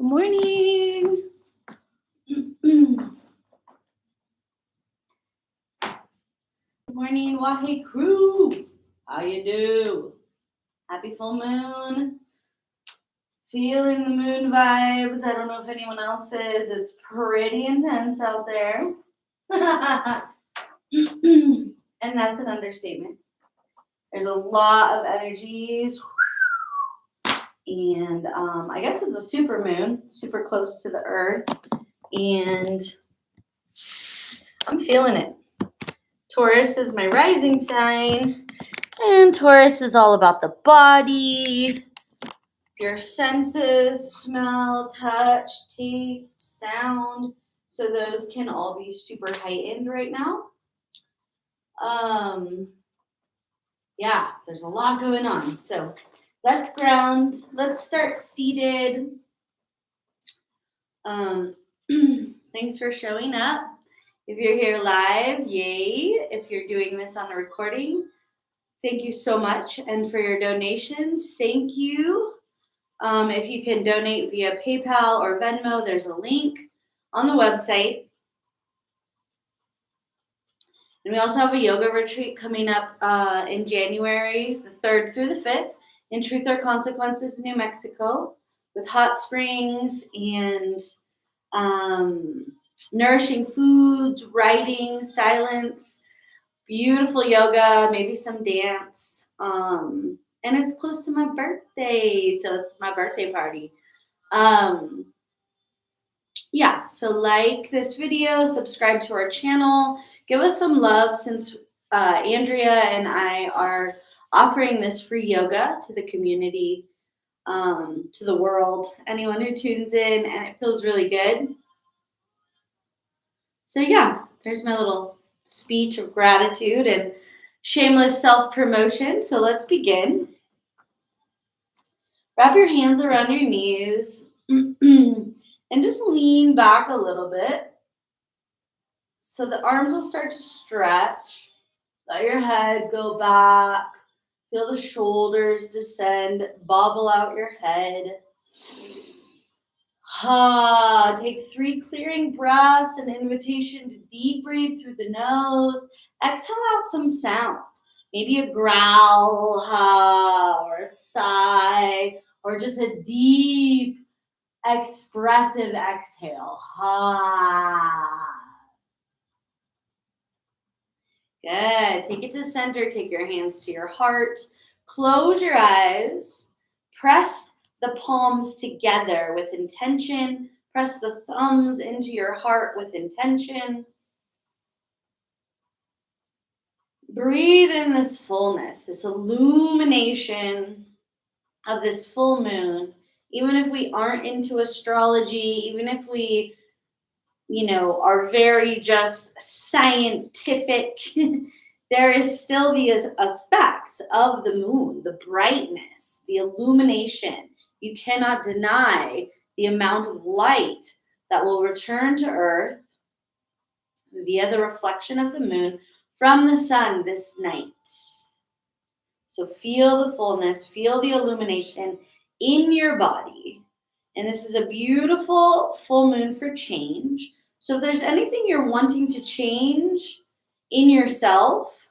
Good morning. Good morning, Wahe crew. How you do? Happy full moon. Feeling the moon vibes. I don't know if anyone else is. It's pretty intense out there. And that's an understatement. There's a lot of energies. And I guess it's a super moon, super close to the earth. And I'm feeling it. Taurus is my rising sign. And Taurus is all about the body, your senses, smell, touch, taste, sound. So those can all be super heightened right now. Yeah, there's a lot going on. So let's ground. Let's start seated. Thanks for showing up. If you're here live, yay. If you're doing this on a recording, thank you so much. And for your donations, thank you. If you can donate via PayPal or Venmo, there's a link on the website. And we also have a yoga retreat coming up in January, the 3rd through the 5th, in Truth or Consequences, New Mexico, with hot springs and nourishing foods, writing, silence, beautiful yoga, maybe some dance. And it's close to my birthday, so it's my birthday party. Yeah, so like this video, subscribe to our channel, give us some love since Andrea and I are offering this free yoga to the community, to the world, anyone who tunes in, and it feels really good. So yeah, there's my little speech of gratitude and shameless self-promotion. So let's begin. Wrap your hands around your knees and just lean back a little bit. So the arms will start to stretch. Let your head go back. Feel the shoulders descend. Bobble out your head. Take 3 clearing breaths, an invitation to deep breathe through the nose. Exhale out some sound. Maybe a growl, or a sigh, or just a deep, expressive exhale. Good. Take it to center. Take your hands to your heart. Close your eyes. Press the palms together with intention. Press the thumbs into your heart with intention. Breathe in this fullness, this illumination of this full moon. Even if we aren't into astrology, even if we, are very just scientific, there is still the effects of the moon, the brightness, the illumination. You cannot deny the amount of light that will return to Earth via the reflection of the moon from the sun this night. So feel the fullness, feel the illumination in your body. And this is a beautiful full moon for change. So if there's anything you're wanting to change in yourself,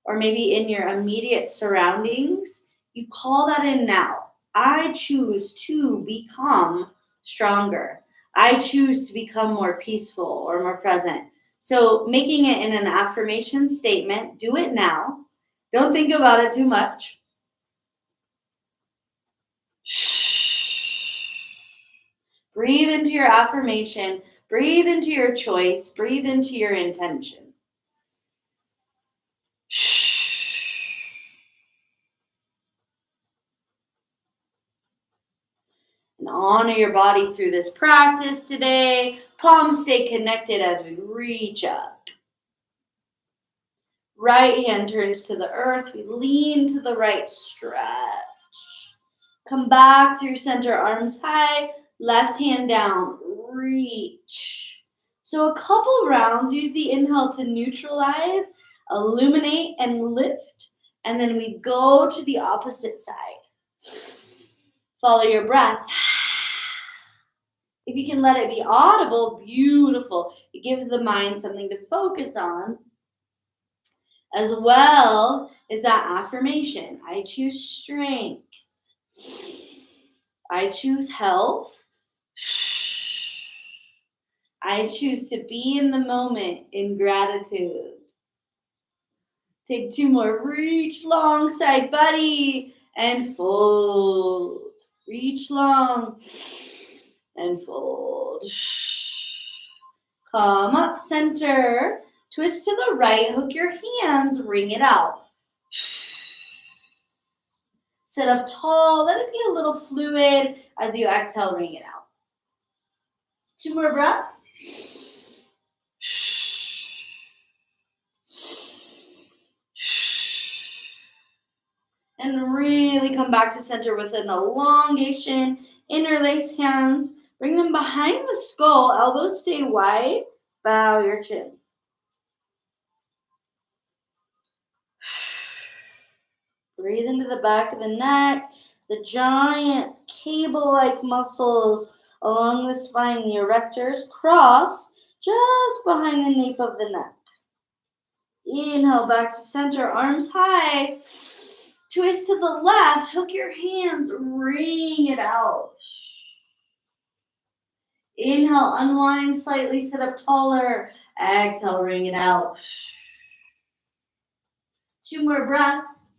or maybe in your immediate surroundings, you call that in now. I choose to become stronger. I choose to become more peaceful or more present. So making it in an affirmation statement, do it now. Don't think about it too much. Breathe into your affirmation. Breathe into your choice. Breathe into your intention. And honor your body through this practice today. Palms stay connected as we reach up. Right hand turns to the earth. We lean to the right, stretch. Come back through center, arms high. Left hand down, reach. So a couple rounds, use the inhale to neutralize, illuminate, and lift. And then we go to the opposite side. Follow your breath. If you can let it be audible, beautiful. It gives the mind something to focus on, as well as that affirmation. I choose strength. I choose health. I choose to be in the moment in gratitude. Take 2 more. Reach long, side body, and fold. Reach long and fold. Come up, center. Twist to the right. Hook your hands. Wring it out. Sit up tall. Let it be a little fluid as you exhale. Wring it out. 2 more breaths. And really come back to center with an elongation. Interlace hands. Bring them behind the skull. Elbows stay wide. Bow your chin. Breathe into the back of the neck. The giant cable-like muscles along the spine. The erectors cross just behind the nape of the neck. Inhale back to center. Arms high. Twist to the left. Hook your hands. Wring it out. Inhale, unwind slightly, sit up taller. Exhale, wring it out. 2 more breaths.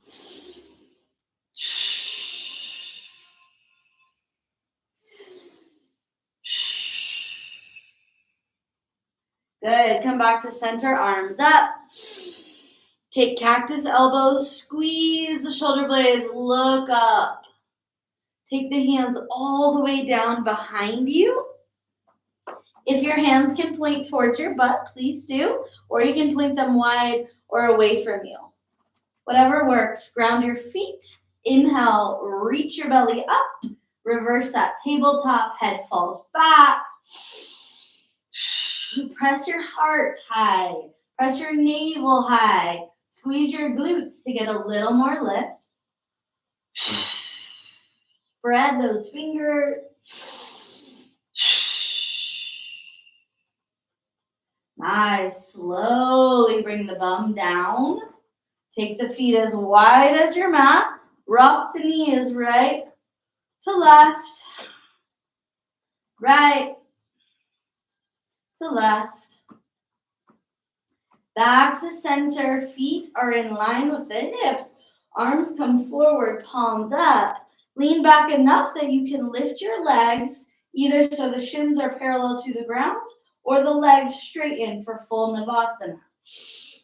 Good. Come back to center, arms up. Take cactus elbows, squeeze the shoulder blades, look up. Take the hands all the way down behind you. If your hands can point towards your butt, please do, or you can point them wide or away from you. Whatever works. Ground your feet. Inhale, reach your belly up. Reverse that tabletop, head falls back. Press your heart high. Press your navel high. Squeeze your glutes to get a little more lift. Spread those fingers. Nice. Slowly bring the bum down. Take the feet as wide as your mat. Rock the knees right to left. Right to left. Back to center. Feet are in line with the hips. Arms come forward, palms up. Lean back enough that you can lift your legs, either so the shins are parallel to the ground or the legs straighten for full Navasana.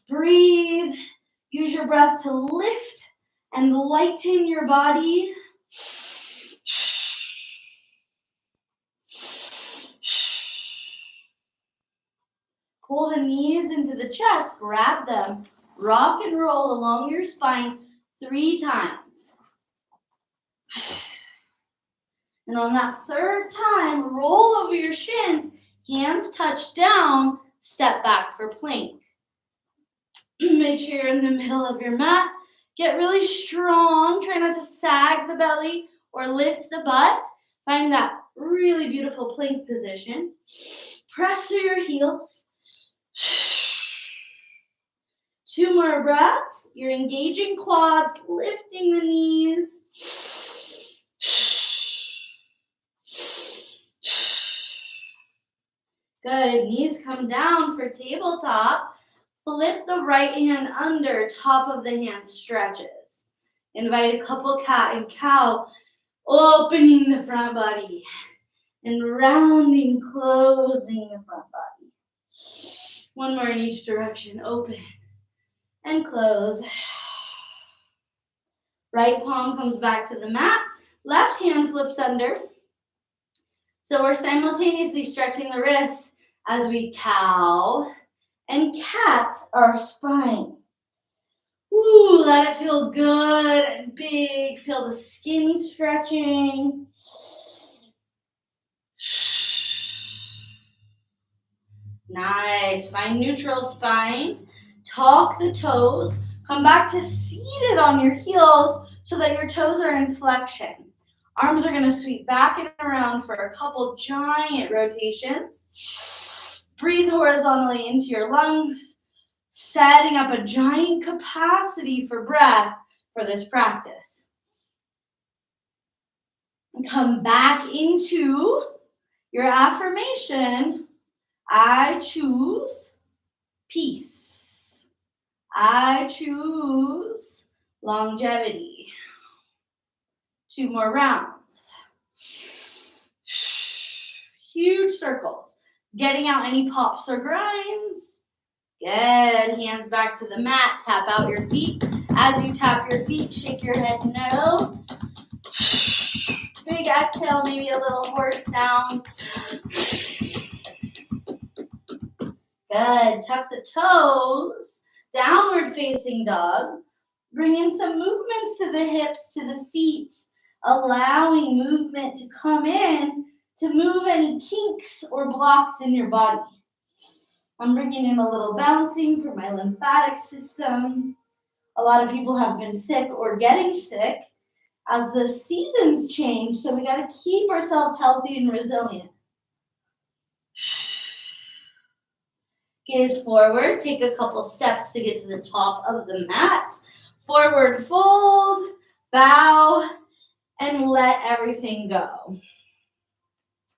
Breathe. Use your breath to lift and lighten your body. Pull the knees into the chest, grab them, rock and roll along your spine 3 times. And on that 3rd time, roll over your shins, hands touch down, step back for plank. Make sure you're in the middle of your mat. Get really strong. Try not to sag the belly or lift the butt. Find that really beautiful plank position. Press through your heels. 2 more breaths. You're engaging quads, lifting the knees. Good. Knees come down for tabletop. Flip the right hand under, top of the hand stretches. Invite a couple cat and cow, opening the front body and rounding, closing the front body. 1 more in each direction. Open and close. Right palm comes back to the mat. Left hand flips under. So we're simultaneously stretching the wrist as we cow and cat our spine. Ooh, let it feel good and big. Feel the skin stretching. Nice. Find neutral spine. Tuck the toes. Come back to seated on your heels so that your toes are in flexion. Arms are going to sweep back and around for a couple giant rotations. Breathe horizontally into your lungs, setting up a giant capacity for breath for this practice. And come back into your affirmation. I choose peace. I choose longevity. 2 more rounds. Huge circles. Getting out any pops or grinds. Good. Hands back to the mat. Tap out your feet. As you tap your feet, shake your head no. Big exhale, maybe a little horse sound. Good. Tuck the toes. Downward facing dog. Bring in some movements to the hips, to the feet. Allowing movement to come in to move any kinks or blocks in your body. I'm bringing in a little bouncing for my lymphatic system. A lot of people have been sick or getting sick as the seasons change, so we got to keep ourselves healthy and resilient. Gaze forward, take a couple steps to get to the top of the mat. Forward fold, bow, and let everything go.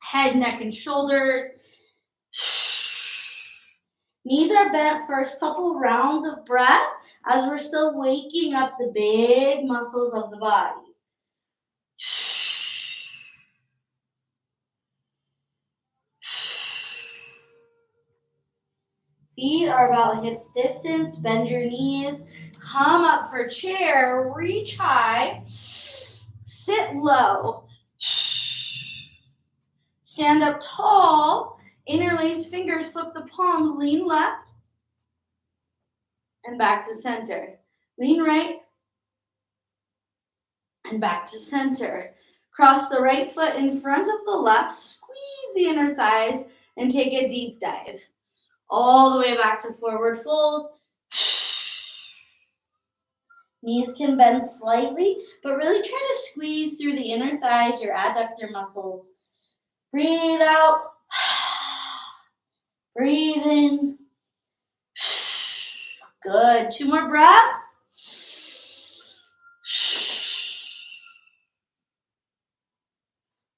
Head, neck, and shoulders. Knees are bent first couple rounds of breath as we're still waking up the big muscles of the body. Feet are about hips distance. Bend your knees. Come up for chair. Reach high. Sit low. Stand up tall. Interlace fingers. Flip the palms. Lean left. And back to center. Lean right. And back to center. Cross the right foot in front of the left. Squeeze the inner thighs and take a deep dive. All the way back to forward fold. Knees can bend slightly, but really try to squeeze through the inner thighs, your adductor muscles. Breathe out. Breathe in. Good. 2 more breaths.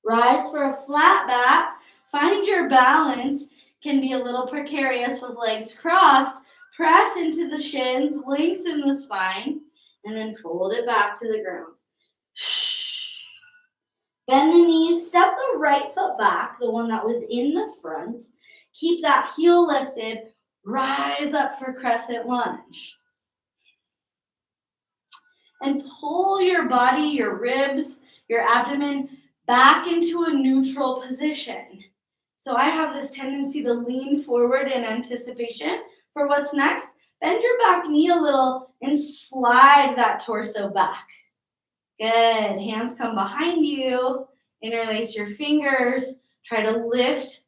Rise for a flat back. Find your balance. Can be a little precarious with legs crossed. Press into the shins, lengthen the spine, and then fold it back to the ground. Bend the knees, step the right foot back, the one that was in the front. Keep that heel lifted. Rise up for crescent lunge. And pull your body, your ribs, your abdomen back into a neutral position. So I have this tendency to lean forward in anticipation for what's next. Bend your back knee a little and slide that torso back. Good. Hands come behind you. Interlace your fingers. Try to lift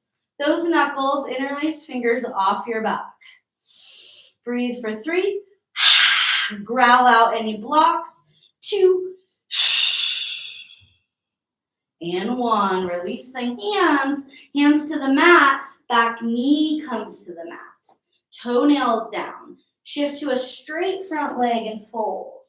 those knuckles, interlace fingers off your back. Breathe for 3. Growl out any blocks. 2. And 1. Release the hands. Hands to the mat. Back knee comes to the mat. Toenails down. Shift to a straight front leg and fold.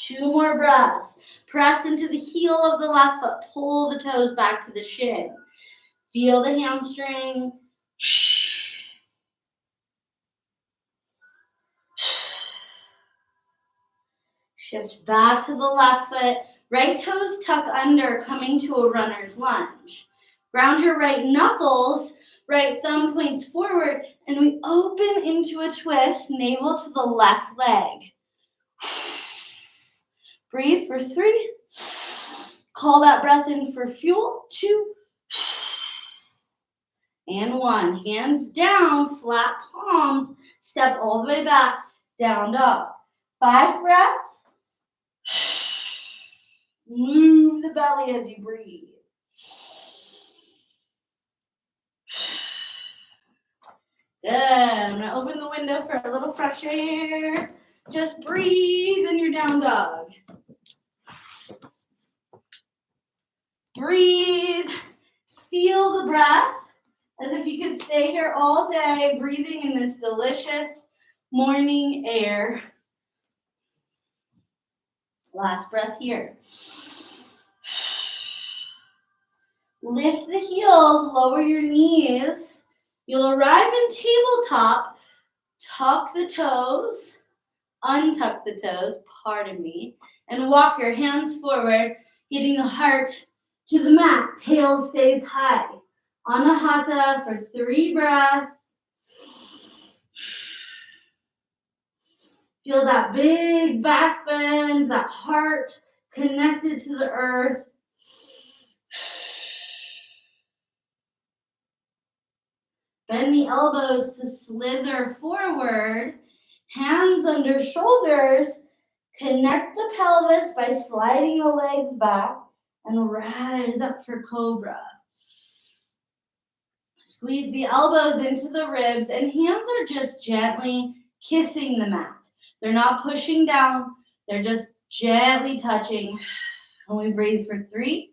2 more breaths. Press into the heel of the left foot. Pull the toes back to the shin. Feel the hamstring. Shift back to the left foot. Right toes tuck under, coming to a runner's lunge. Ground your right knuckles. Right thumb points forward, and we open into a twist, navel to the left leg. Breathe for 3. Call that breath in for fuel. 2. And 1. Hands down, flat palms. Step all the way back, down dog. 5 breaths. Move the belly as you breathe. Good. I'm going to open the window for a little fresh air. Just breathe in your down dog. Breathe. Feel the breath as if you could stay here all day, breathing in this delicious morning air. Last breath here. Lift the heels, lower your knees. You'll arrive in tabletop. Tuck the toes, untuck the toes, pardon me, and walk your hands forward, getting the heart to the mat. Tail stays high. Anahata for 3 breaths. Feel that big back bend, that heart connected to the earth. Bend the elbows to slither forward. Hands under shoulders. Connect the pelvis by sliding the legs back and rise up for cobra. Squeeze the elbows into the ribs and hands are just gently kissing the mat. They're not pushing down. They're just gently touching. And we breathe for 3.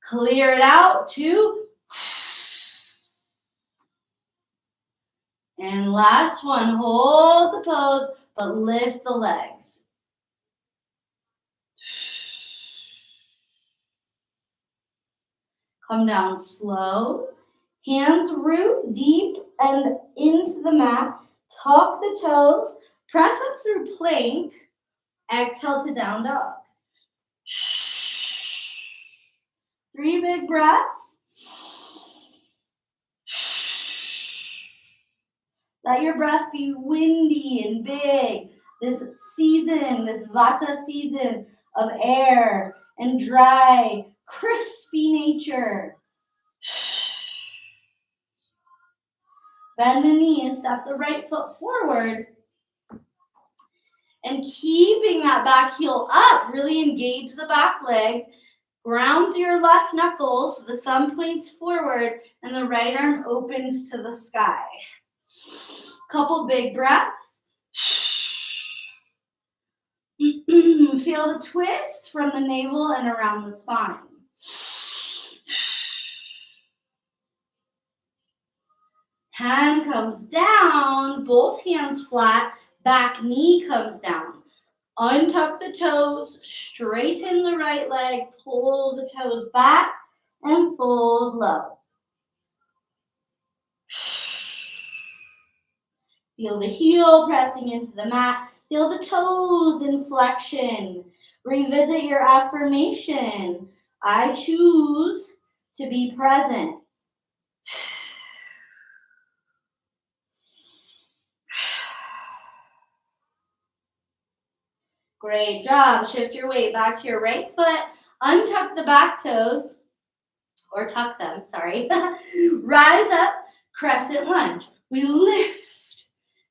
Clear it out. 2. And last one. Hold the pose, but lift the legs. Come down slow. Hands root deep and into the mat. Tuck the toes. Press up through plank. Exhale to down dog. 3 big breaths. Let your breath be windy and big. This season, this vata season of air and dry, crispy nature. Bend the knees, step the right foot forward. And keeping that back heel up, really engage the back leg. Ground through your left knuckles, the thumb points forward, and the right arm opens to the sky. Couple big breaths. Feel the twist from the navel and around the spine. Hand comes down, both hands flat, back knee comes down. Untuck the toes, straighten the right leg, pull the toes back, and fold low. Feel the heel pressing into the mat. Feel the toes in flexion. Revisit your affirmation. I choose to be present. Great job. Shift your weight back to your right foot. Untuck the back toes, or tuck them, sorry. Rise up, crescent lunge. We lift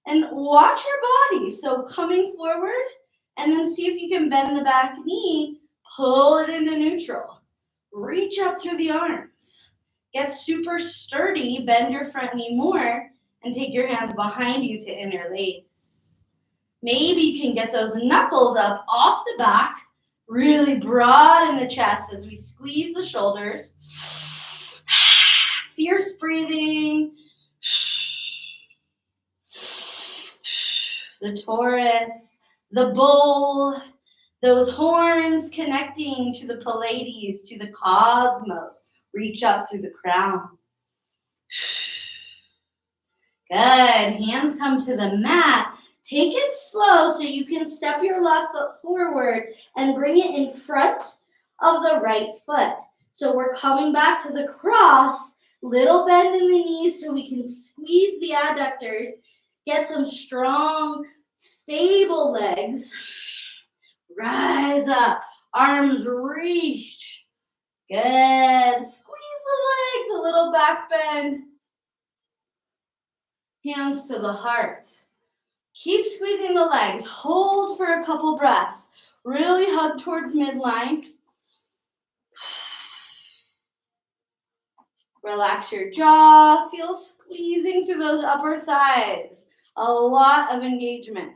and watch your body. So coming forward, and then see if you can bend the back knee, pull it into neutral. Reach up through the arms. Get super sturdy, bend your front knee more, and take your hands behind you to interlace. Maybe you can get those knuckles up off the back, really broaden the chest as we squeeze the shoulders. Fierce breathing. The Taurus, the bull, those horns connecting to the Pleiades, to the cosmos. Reach up through the crown. Good. Hands come to the mat. Take it slow so you can step your left foot forward and bring it in front of the right foot. So we're coming back to the cross, little bend in the knees so we can squeeze the adductors, get some strong, stable legs. Rise up, arms reach. Good. Squeeze the legs, a little back bend. Hands to the heart. Keep squeezing the legs. Hold for a couple breaths. Really hug towards midline. Relax your jaw. Feel squeezing through those upper thighs. A lot of engagement.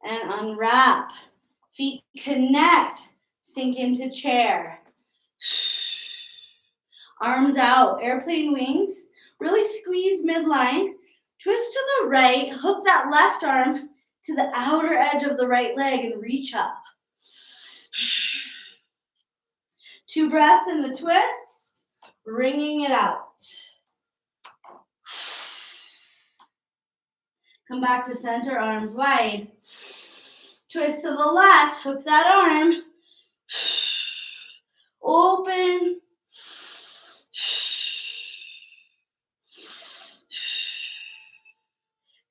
and unwrap. Feet connect, sink into chair. Arms out, airplane wings. Really squeeze midline. Twist to the right, hook that left arm to the outer edge of the right leg and reach up. 2 breaths in the twist, wringing it out. Come back to center, arms wide. Twist to the left, hook that arm. Open.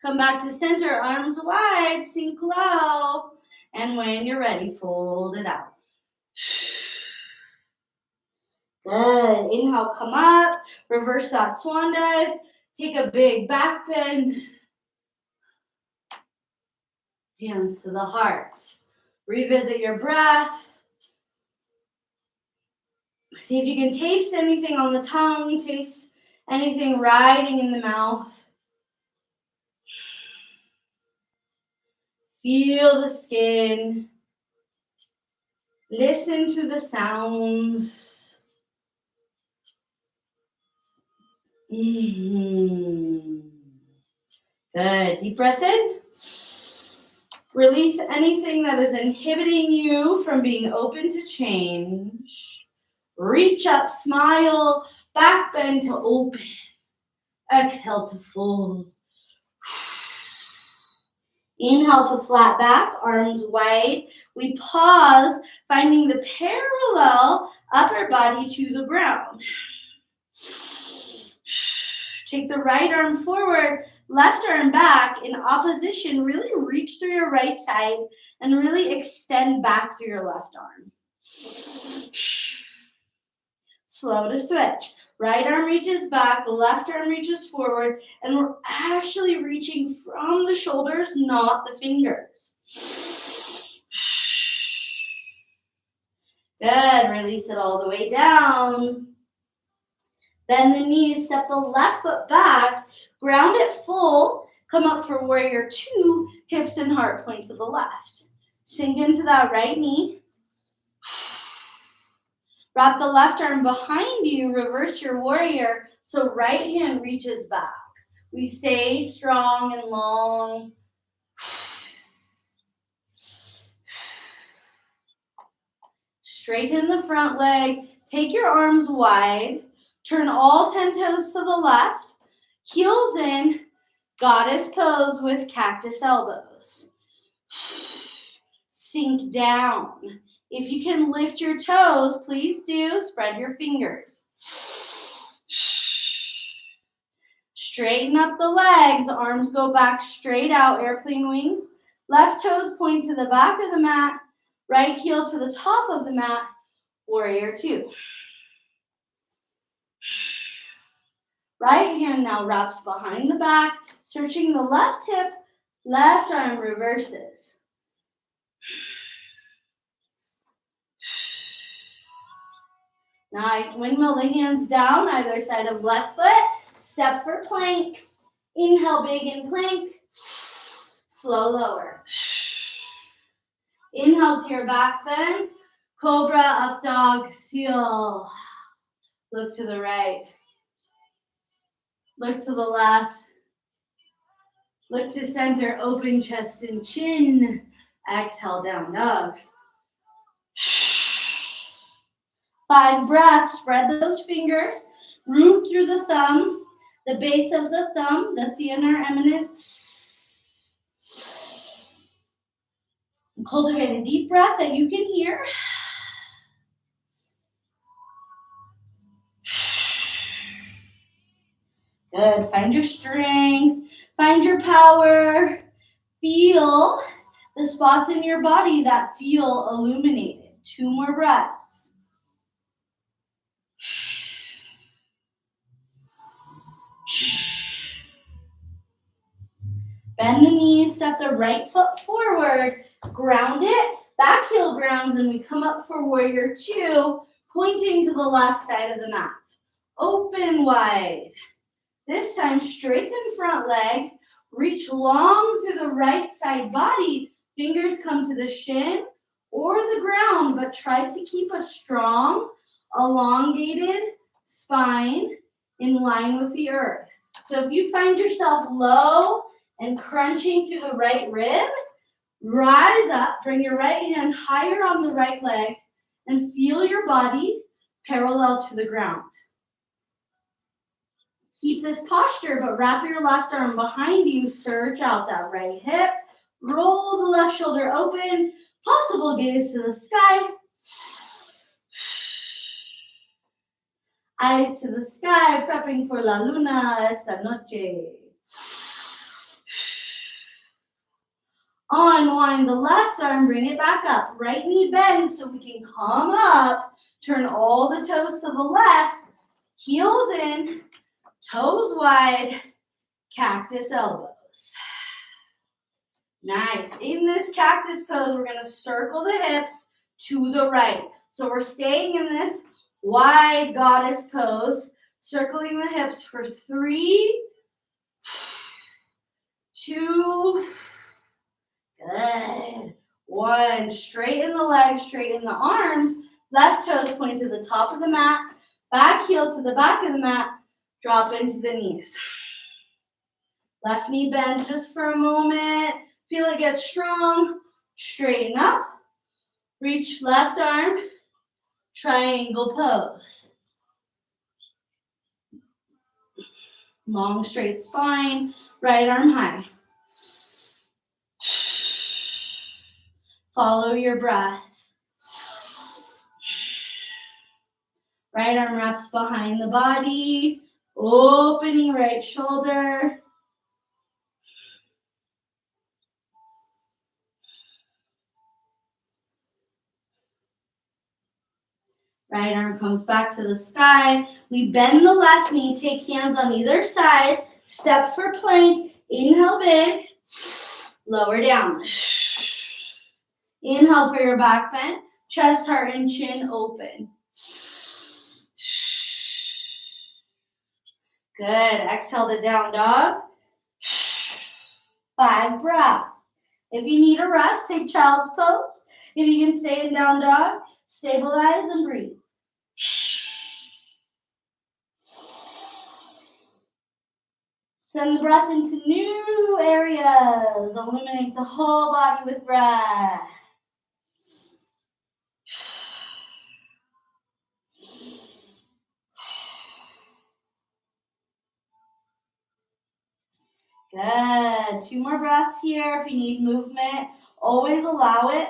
Come back to center, arms wide, sink low. And when you're ready, fold it out. Good. Inhale, come up. Reverse that swan dive. Take a big back bend. Hands to the heart. Revisit your breath. See if you can taste anything on the tongue. Taste anything riding in the mouth. Feel the skin. Listen to the sounds. Good. Deep breath in. Release anything that is inhibiting you from being open to change. Reach up, smile, back bend to open. Exhale to fold. Inhale to flat back, arms wide. We pause, finding the parallel upper body to the ground. Take the right arm forward, left arm back in opposition. Really reach through your right side and really extend back through your left arm. Slow to switch. Right arm reaches back, left arm reaches forward, and we're actually reaching from the shoulders, not the fingers. Good. Release it all the way down. Bend the knees, step the left foot back, ground it full, come up for warrior 2, hips and heart point to the left. Sink into that right knee. Wrap the left arm behind you, reverse your warrior, so right hand reaches back. We stay strong and long. Straighten the front leg, take your arms wide, turn all 10 toes to the left, heels in, goddess pose with cactus elbows. Sink down. If you can lift your toes, please do. Spread your fingers. Straighten up the legs. Arms go back straight out, airplane wings. Left toes point to the back of the mat. Right heel to the top of the mat. Warrior 2. Right hand now wraps behind the back, searching the left hip. Left arm reverses. Nice. Windmill the hands down, either side of left foot. Step for plank. Inhale, big in plank. Slow lower. Inhale to your back bend. Cobra, up dog, seal. Look to the right. Look to the left. Look to center, open chest and chin. Exhale, down dog. 5 breaths, spread those fingers. Root through the thumb, the base of the thumb, the thenar eminence. Cultivate a deep breath that you can hear. Good. Find your strength. Find your power. Feel the spots in your body that feel illuminated. 2 more breaths. Bend the knees, step the right foot forward, ground it, back heel grounds, and we come up for warrior 2, pointing to the left side of the mat. Open wide. This time, straighten front leg, reach long through the right side body, Fingers come to the shin or the ground, but try to keep a strong, elongated spine in line with the earth. So if you find yourself low and crunching through the right rib, rise up, bring your right hand higher on the right leg, and feel your body parallel to the ground. Keep this posture, but wrap your left arm behind you, search out that right hip, roll the left shoulder open, possible gaze to the sky. Eyes to the sky, prepping for la luna esta noche. Unwind the left arm, bring it back up. Right knee bends so we can come up, turn all the toes to the left, heels in, toes wide, cactus elbows. Nice. In this cactus pose, we're going to circle the hips to the right. So we're staying in this wide goddess pose, circling the hips for 3, 2, good. 1, straighten the legs, straighten the arms, left toes point to the top of the mat, back heel to the back of the mat, drop into the knees. Left knee bends just for a moment. Feel it get strong. Straighten up. Reach left arm. Triangle pose. Long straight spine. Right arm high. Follow your breath. Right arm wraps behind the body. Opening right shoulder. Right arm comes back to the sky. We bend the left knee, take hands on either side, step for plank, inhale big, lower down. Inhale for your back bend, chest, heart, and chin open. Good, exhale to down dog. 5 breaths. If you need a rest, take child's pose. If you can stay in down dog, stabilize and breathe. Send the breath into new areas. Illuminate the whole body with breath. Good. 2 more breaths here. If you need movement, always allow it.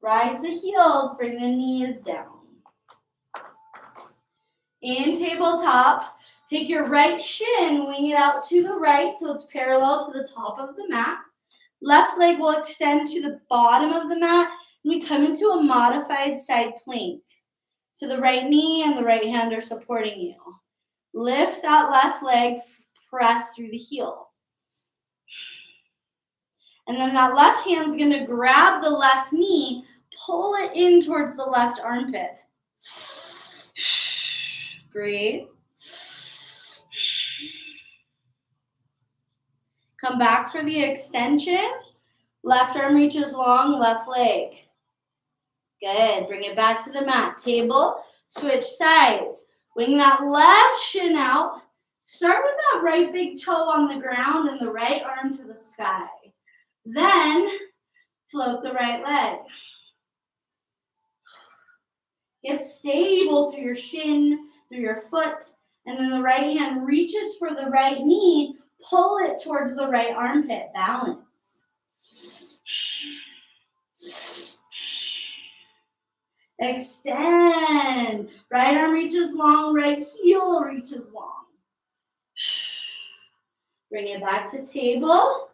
Rise the heels, bring the knees down. In tabletop, take your right shin, wing it out to the right so it's parallel to the top of the mat. Left leg will extend to the bottom of the mat, and we come into a modified side plank. So the right knee and the right hand are supporting you. Lift that left leg, press through the heel. And then that left hand's going to grab the left knee, pull it in towards the left armpit. Breathe. Come back for the extension. Left arm reaches long, left leg. Good. Bring it back to the mat. Table. Switch sides. Wing that left shin out. Start with that right big toe on the ground and the right arm to the sky. Then float the right leg. Get stable through your shin, through your foot, and then the right hand reaches for the right knee. Pull it towards the right armpit. Balance. Extend. Right arm reaches long, right heel reaches long. Bring it back to table.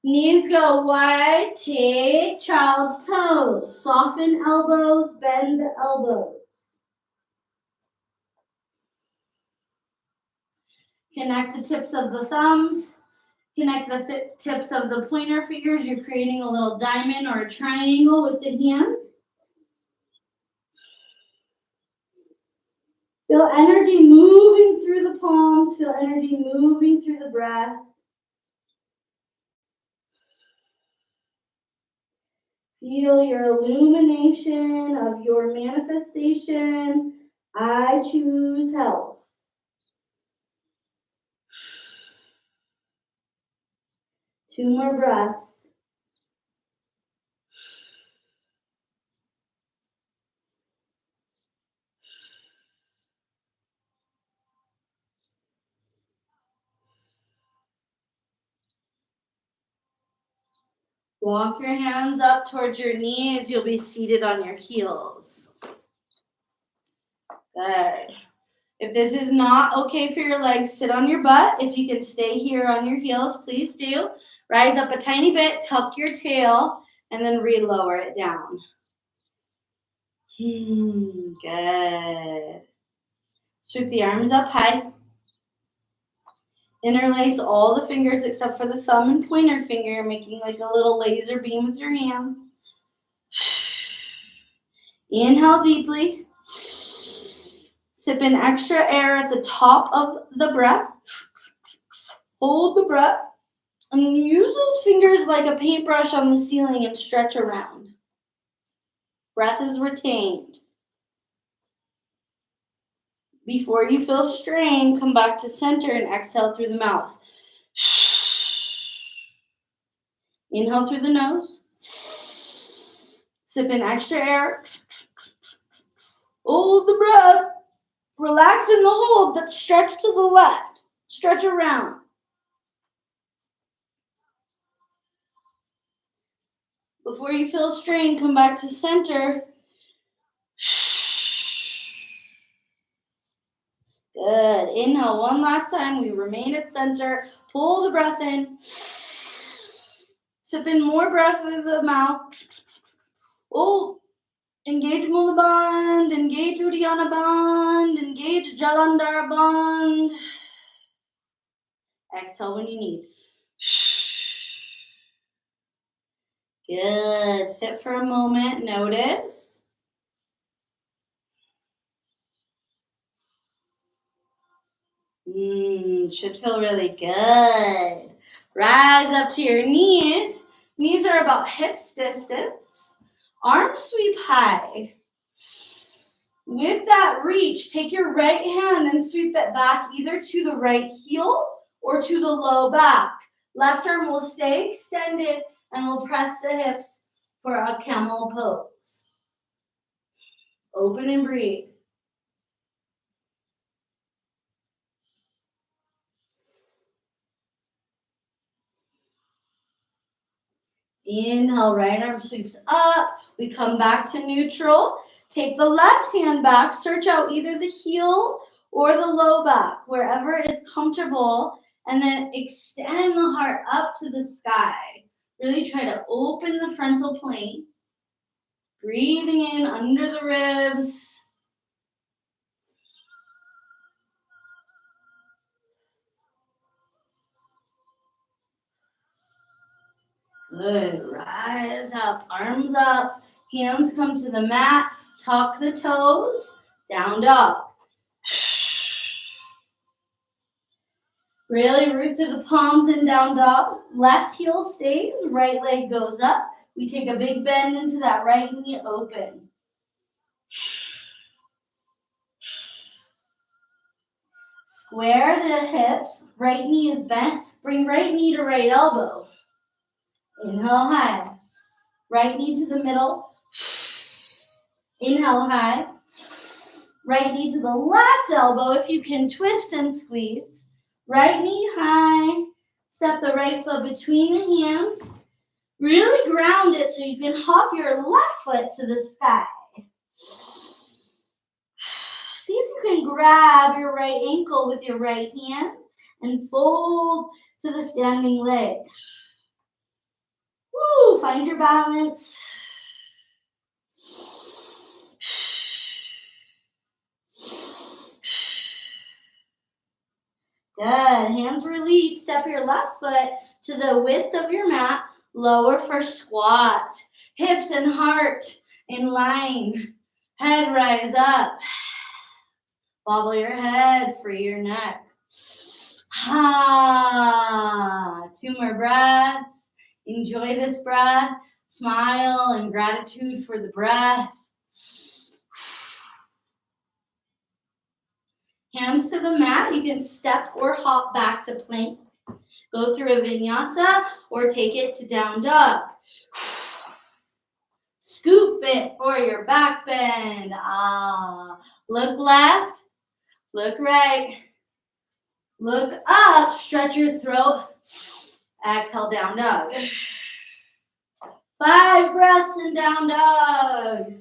Knees go wide. Take child's pose. Soften elbows, bend the elbows. Connect the tips of the thumbs. Connect the tips of the pointer fingers. You're creating a little diamond or a triangle with the hands. Feel energy moving through the palms. Feel energy moving through the breath. Feel your illumination of your manifestation. I choose health. Two more breaths. Walk your hands up towards your knees. You'll be seated on your heels. Good. If this is not okay for your legs, sit on your butt. If you can stay here on your heels, please do. Rise up a tiny bit, tuck your tail, and then re-lower it down. Good. Sweep the arms up high. Interlace all the fingers except for the thumb and pointer finger, making like a little laser beam with your hands. Inhale deeply. Sip in extra air at the top of the breath. Hold the breath. And use those fingers like a paintbrush on the ceiling and stretch around. Breath is retained. Before you feel strain, come back to center and exhale through the mouth. Inhale through the nose. Sip in extra air. Hold the breath. Relax in the hold, but stretch to the left. Stretch around. Before you feel strain, come back to center. Good. Inhale one last time. We remain at center. Pull the breath in. Sip in more breath through the mouth. Oh, engage Mula Bandh. Engage Uddiyana Bandh. Engage Jalandhar Bandh. Exhale when you need. Good. Sit for a moment. Notice. Should feel really good. Rise up to your knees. Knees are about hips distance. Arms sweep high. With that reach, take your right hand and sweep it back either to the right heel or to the low back. Left arm will stay extended and we'll press the hips for a camel pose. Open and breathe. Inhale, right arm sweeps up. We come back to neutral. Take the left hand back. Search out either the heel or the low back, wherever is comfortable. And then extend the heart up to the sky. Really try to open the frontal plane. Breathing in under the ribs. Good. Rise up, arms up, hands come to the mat, tuck the toes, down dog. Really root through the palms and down dog. Left heel stays, right leg goes up. We take a big bend into that right knee open. Square the hips, right knee is bent. Bring right knee to right elbow. Inhale high. Right knee to the middle. Inhale high. Right knee to the left elbow. If you can twist and squeeze. Right knee high. Step the right foot between the hands. Really ground it so you can hop your left foot to the sky. See if you can grab your right ankle with your right hand and fold to the standing leg. Woo, find your balance. Good. Hands release. Step your left foot to the width of your mat. Lower for squat. Hips and heart in line. Head rise up. Bobble your head, free your neck. Ha! 2 more breaths. Enjoy this breath. Smile in gratitude for the breath. Hands to the mat. You can step or hop back to plank. Go through a vinyasa or take it to down dog. Scoop it for your back bend. Look left, look right, look up, stretch your throat. Exhale, down dog. 5 breaths in down dog.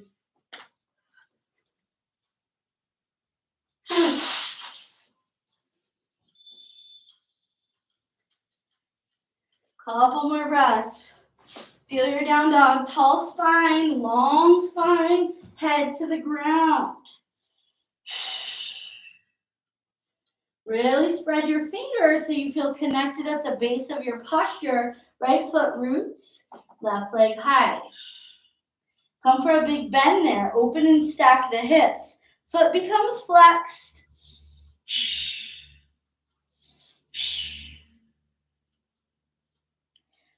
Couple more breaths. Feel your down dog. Tall spine, long spine, head to the ground. Really spread your fingers so you feel connected at the base of your posture. Right foot roots, left leg high. Come for a big bend there. Open and stack the hips. Foot becomes flexed.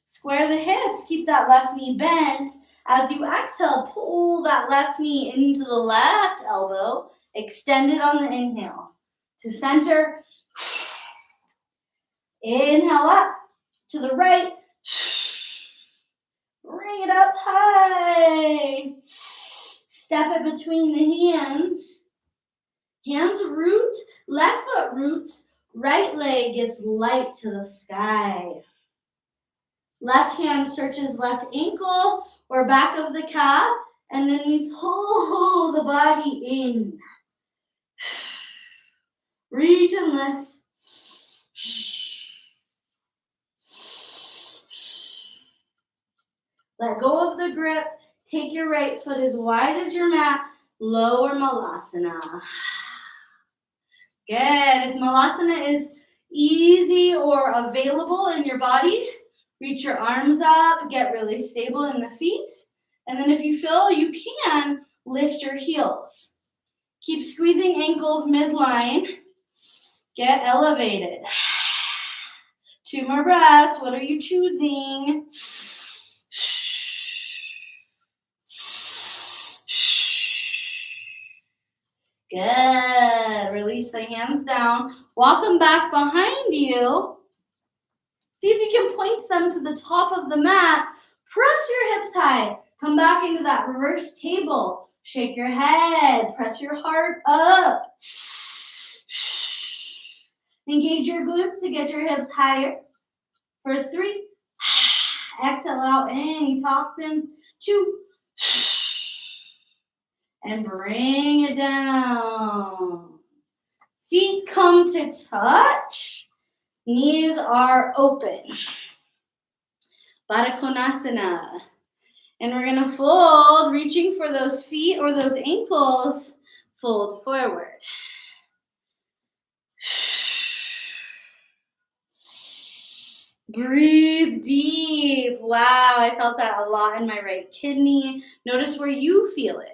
Square the hips. Keep that left knee bent. As you exhale, pull that left knee into the left elbow. Extend it on the inhale. To center. Inhale up. To the right. Bring it up high. Step it between the hands. Hands root. Left foot roots. Right leg gets light to the sky. Left hand searches left ankle or back of the calf, and then we pull the body in. Reach and lift. Let go of the grip. Take your right foot as wide as your mat. Lower Malasana. Good. If Malasana is easy or available in your body, reach your arms up, get really stable in the feet. And then if you feel you can, lift your heels. Keep squeezing ankles midline. Get elevated. 2 more breaths. What are you choosing? Good. Release the hands down. Walk them back behind you. See if you can point them to the top of the mat. Press your hips high. Come back into that reverse table. Shake your head. Press your heart up. Engage your glutes to get your hips higher. For 3. Exhale out any toxins. 2. And bring it down. Feet come to touch. Knees are open. Baddha Konasana. And we're going to fold, reaching for those feet or those ankles. Fold forward. Breathe deep. Wow, I felt that a lot in my right kidney. Notice where you feel it.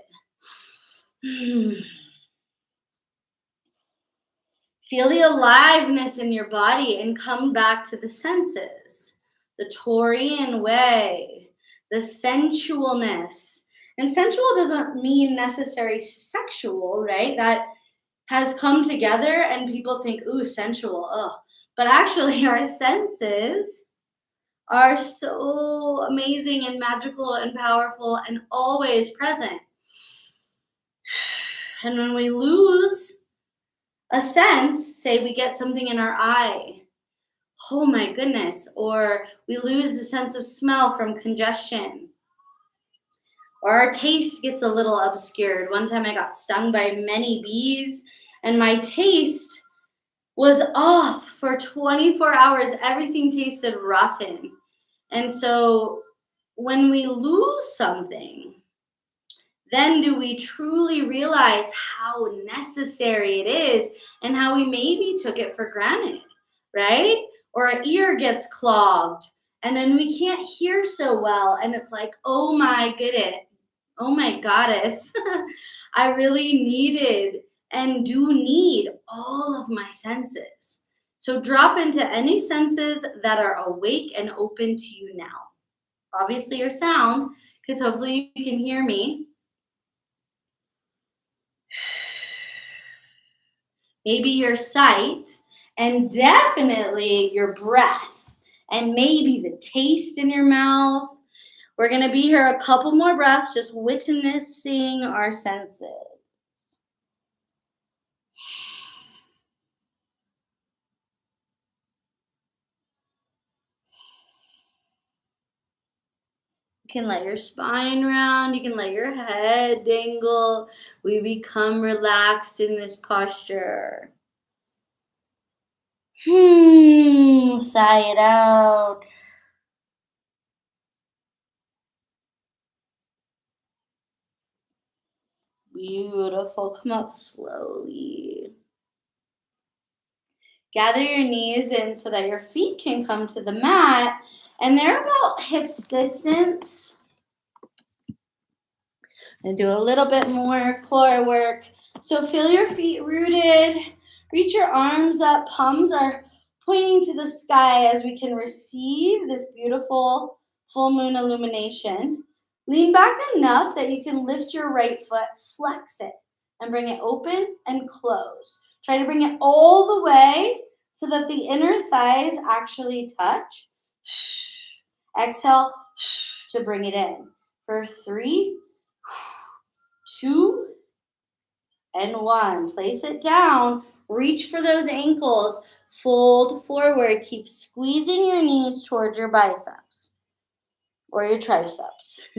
Feel the aliveness in your body and come back to the senses. The Taurian way, the sensualness. And sensual doesn't mean necessarily sexual, right? That has come together and people think, ooh, sensual, ugh. But actually our senses are so amazing and magical and powerful and always present. And when we lose a sense, say we get something in our eye, oh my goodness, or we lose the sense of smell from congestion, or our taste gets a little obscured. One time I got stung by many bees and my taste was off for 24 hours. Everything tasted rotten. And so when we lose something, then do we truly realize how necessary it is and how we maybe took it for granted, right? Or our ear gets clogged and then we can't hear so well. And it's like, oh my goodness, oh my goddess, I really needed and do need all of my senses. So drop into any senses that are awake and open to you now. Obviously, your sound, because hopefully you can hear me. Maybe your sight, and definitely your breath, and maybe the taste in your mouth. We're going to be here a couple more breaths, just witnessing our senses. You can let your spine round. You can let your head dangle. We become relaxed in this posture. Sigh it out. Beautiful. Come up slowly. Gather your knees in so that your feet can come to the mat. And they're about hips distance. And do a little bit more core work. So feel your feet rooted. Reach your arms up. Palms are pointing to the sky as we can receive this beautiful full moon illumination. Lean back enough that you can lift your right foot, flex it, and bring it open and closed. Try to bring it all the way so that the inner thighs actually touch. Exhale to bring it in. For 3, 2, and 1. Place it down. Reach for those ankles. Fold forward. Keep squeezing your knees towards your biceps or your triceps.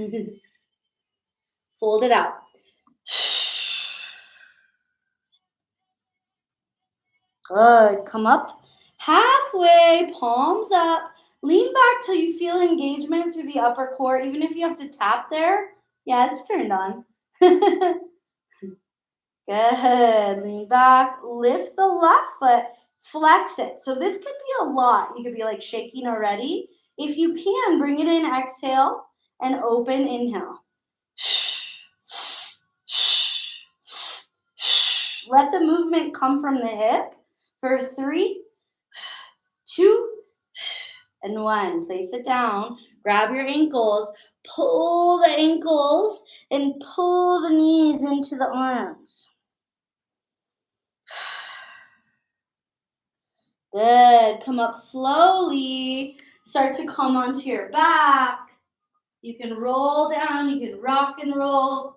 Fold it out. Good. Come up halfway, palms up. Lean back till you feel engagement through the upper core, even if you have to tap there. Yeah, it's turned on. Good. Lean back. Lift the left foot. Flex it. So this could be a lot. You could be like shaking already. If you can, bring it in. Exhale and open. Inhale. Let the movement come from the hip. For 3, 2, and 1. Place it down. Grab your ankles. Pull the ankles and pull the knees into the arms. Good. Come up slowly. Start to come onto your back. You can roll down. You can rock and roll.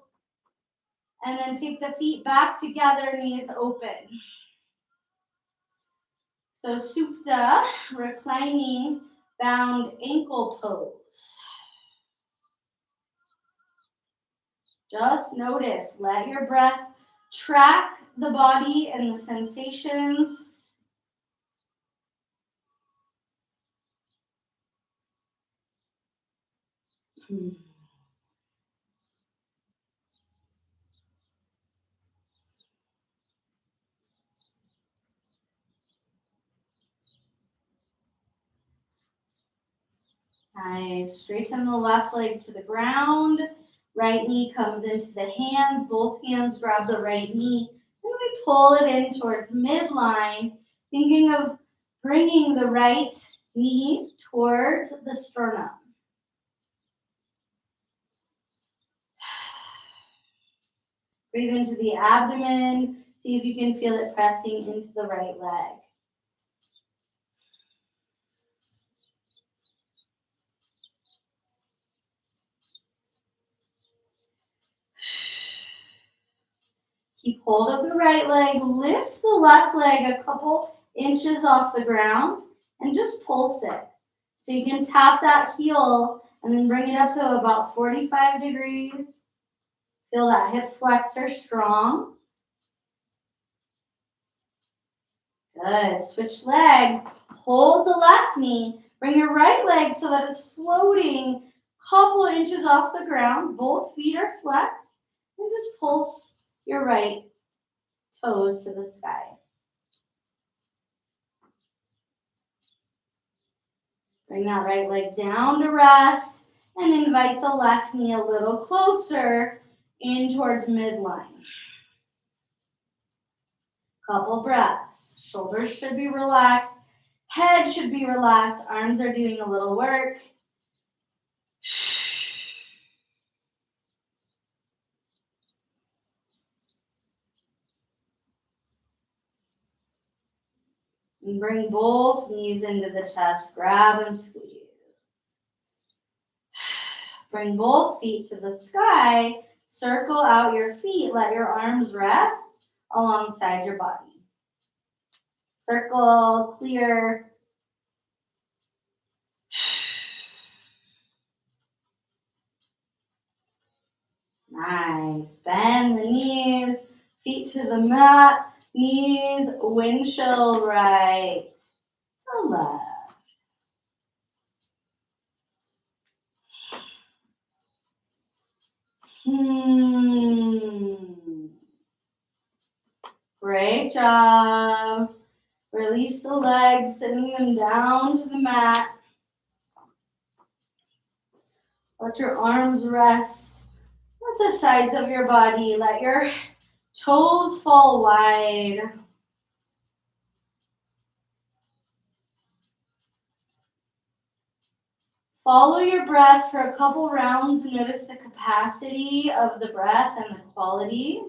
And then take the feet back together, knees open. So Supta, reclining bound ankle pose. Just notice. Let your breath track the body and the sensations. Nice. Straighten the left leg to the ground. Right knee comes into the hands. Both hands grab the right knee. And we pull it in towards midline, thinking of bringing the right knee towards the sternum. Breathe into the abdomen. See if you can feel it pressing into the right leg. Keep hold of the right leg. Lift the left leg a couple inches off the ground and just pulse it. So you can tap that heel and then bring it up to about 45 degrees. Feel that hip flexor strong. Good. Switch legs. Hold the left knee. Bring your right leg so that it's floating a couple inches off the ground. Both feet are flexed. And just pulse your right toes to the sky. Bring that right leg down to rest and invite the left knee a little closer in towards midline. Couple breaths. Shoulders should be relaxed. Head should be relaxed. Arms are doing a little work. And bring both knees into the chest. Grab and squeeze. Bring both feet to the sky. Circle out your feet. Let your arms rest alongside your body. Circle, clear. Nice. Bend the knees, feet to the mat, knees windshield right to left. Great job. Release the legs, sitting them down to the mat. Let your arms rest at the sides of your body. Let your toes fall wide. Follow your breath for a couple rounds. Notice the capacity of the breath and the quality.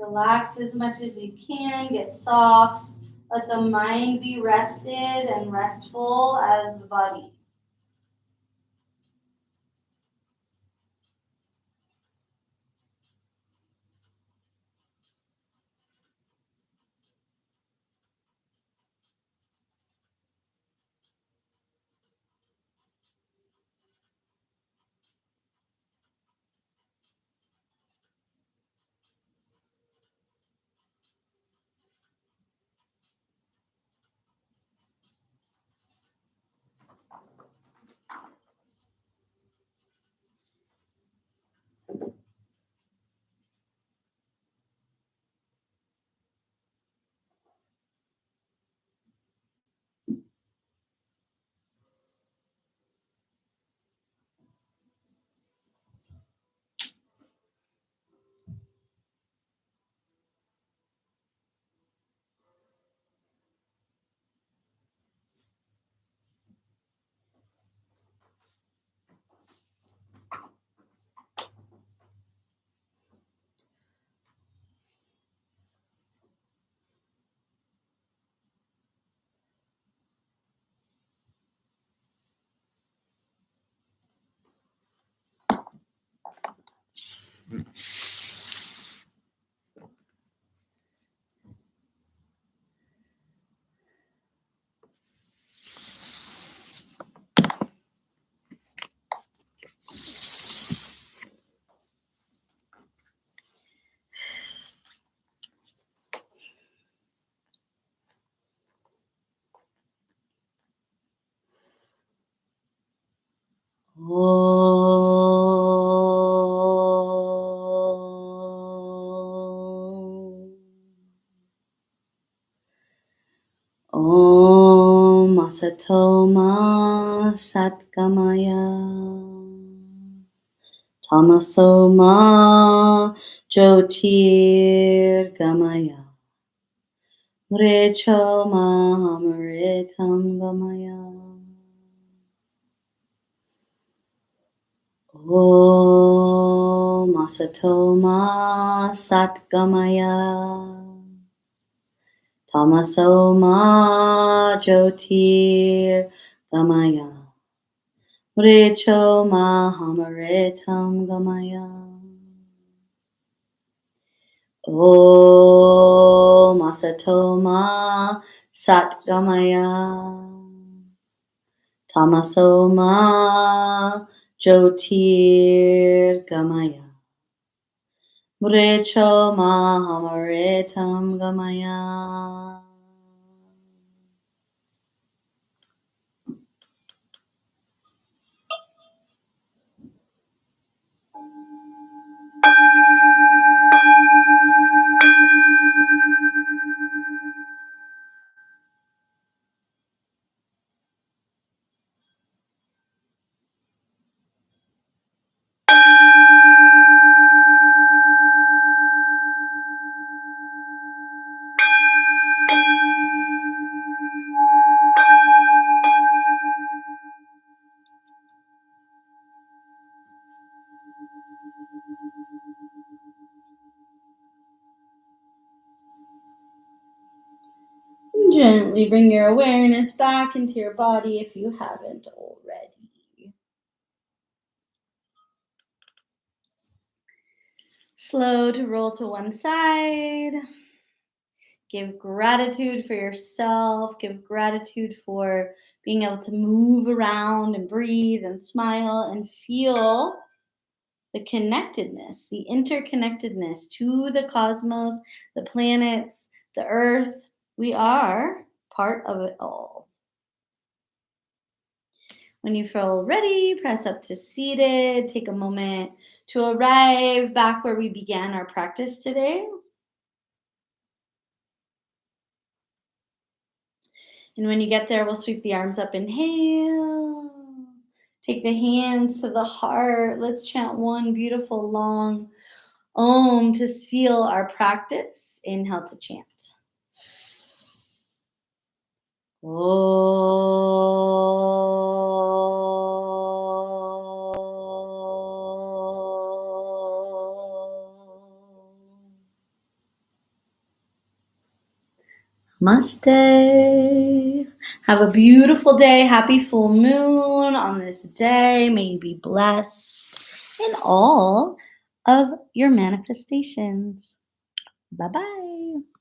Relax as much as you can. Get soft. Let the mind be rested and restful as the body. Om Asatoma Satgamaya Tamasoma Jyotir Gamaya Mrechoma Amritam Gamaya Om Asatoma Satgamaya Tamasoma Jyotir Gamaya Mricho Mahamritam Gamaya Om Asatoma Satgamaya Tamasoma Jyotir Gamaya Mricho Mahamritam Gamaya gently bring your awareness back into your body if you haven't already. Slow to roll to one side. Give gratitude for yourself. Give gratitude for being able to move around and breathe and smile and feel the connectedness, the interconnectedness to the cosmos, the planets, the earth. We are part of it all. When you feel ready, press up to seated. Take a moment to arrive back where we began our practice today. And when you get there, we'll sweep the arms up. Inhale. Take the hands to the heart. Let's chant one beautiful long Om to seal our practice. Inhale to chant. Namaste. Have a beautiful day. Happy full moon on this day. May you be blessed in all of your manifestations. Bye-bye.